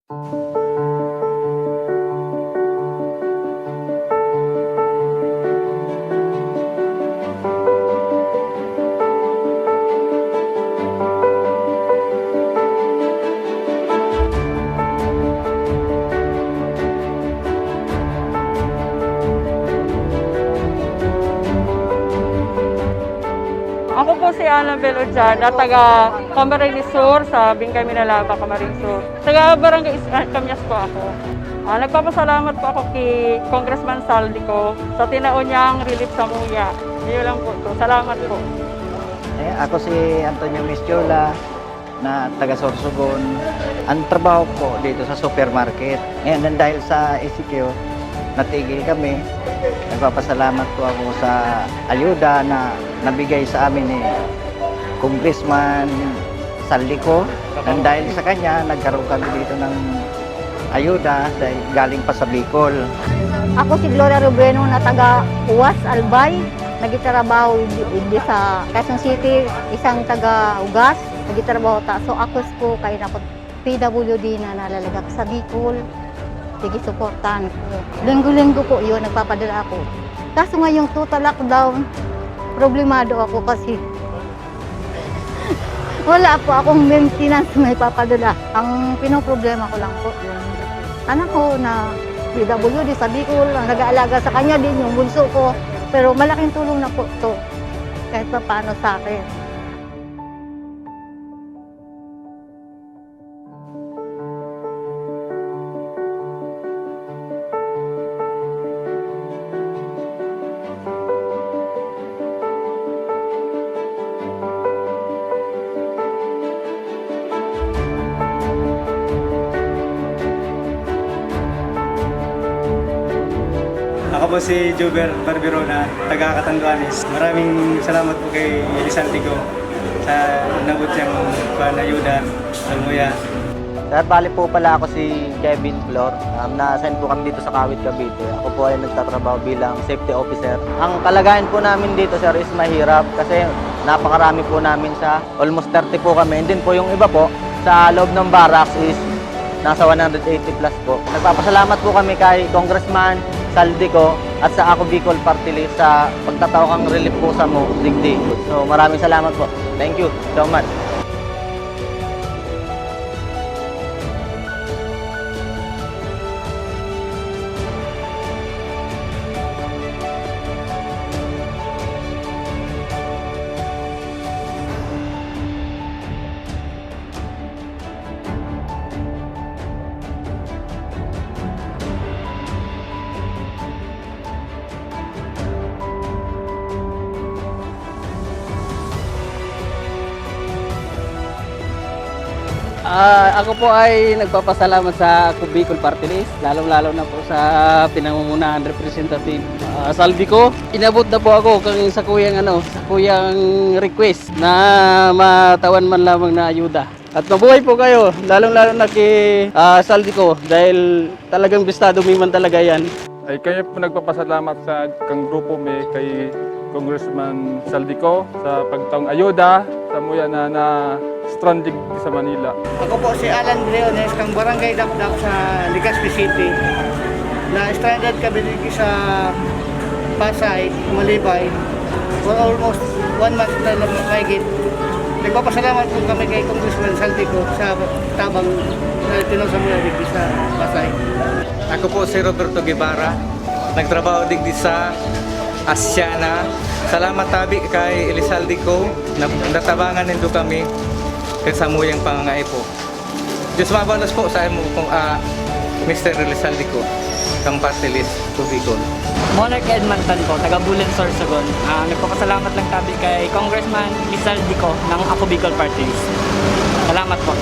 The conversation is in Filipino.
Ako po si Annabel Ojana, taga Camarines Sur, sa Bingkay Minalaba, Camarines Sur. Taga Barangay Camyas po ako. Nagpapasalamat po ako kay Congressman Saldico sa tinaon niyang relief sa Muya. Yun lang po. Salamat po. Ako si Antonio Mischola na taga Sorsogon. Ang trabaho ko dito sa supermarket. Ngayon, dahil sa ECQ, natigil kami. Nagpapasalamat po ako sa ayuda na nabigay sa amin ni Congressman Saldico. And dahil sa kanya, nagkaroon kami dito ng ayuda dahil galing pa sa Bicol. Ako si Gloria Rubeno na taga Uwas, Albay. Nagtatrabaho hindi sa Quezon City, isang taga Ugas. Nagtatrabaho ta. So ako po kay na PWD na nalalagak sa Bicol. Sige, supportahan ko. Linggo-linggo po yun, nagpapadala ako. Kaso ngayong total lockdown, problemado ako kasi wala po akong maintenance na ipapadala. Ang pinoproblema ko lang po yung anak ko na PWD sa Bicol, ang nag-aalaga sa kanya din yung bunso ko. Pero malaking tulong na po to kahit pa paano sa akin. Ako po si Jober Barbirona, taga Catanduanes. Maraming salamat po kay Elisantico sa nabot niyang panayuda sa Muya. Sir, bali po pala ako si Kevin Flor. Na-assign po kami dito sa Kawit, Cavite. Ako po ay nagtatrabaho bilang safety officer. Ang kalagayan po namin dito, sir, is mahirap kasi napakarami po namin sa almost 30 po kami. And din po yung iba po sa loob ng barracks is nasa 180 plus po. Nagpapasalamat po kami kay Congressman Saldico at sa Ako Bicol Party List sa pagtatawag relief po sa Digdi. So maraming salamat po. Thank you so much. Ako po ay nagpapasalamat sa Ako Bicol Party List, lalong-lalo na po sa pinangungunahan Representative Saldico. Inabot na po ako sa kuyang request na matawan man lamang na ayuda. At mabuhay po kayo, lalong-lalo na kay Saldico dahil talagang bistado man talaga yan. Ay kayo po nagpapasalamat sa kang grupo may kay Congressman Saldico sa pagtaong ayuda sa Muya na stranded sa Manila. Ako po si Alan Briones, kang Barangay Dapdap sa Legazpi City. Na stranded kami dito sa Pasay, Malibay for almost 1 month na lang mahigit. Nagpapasalamat po kami kay Congressman Saldico sa tabang na tinawag mula dito sa Pasay. Ako po si Roberto Guevara, nagtrabaho digdi sa Asiana. Salamat tabi kay Elisaldico na natabangan nito kami sa muyang pangangay po. Diyos mabalos po sa imo kung Mr. Elisaldico kang party list to Bicol. Monarch Edmonton po, taga Bulan, Sorsogon. Nagpapasalamat lang tabi kay Congressman Elisaldico ng Ako Bicol Party List. Salamat po.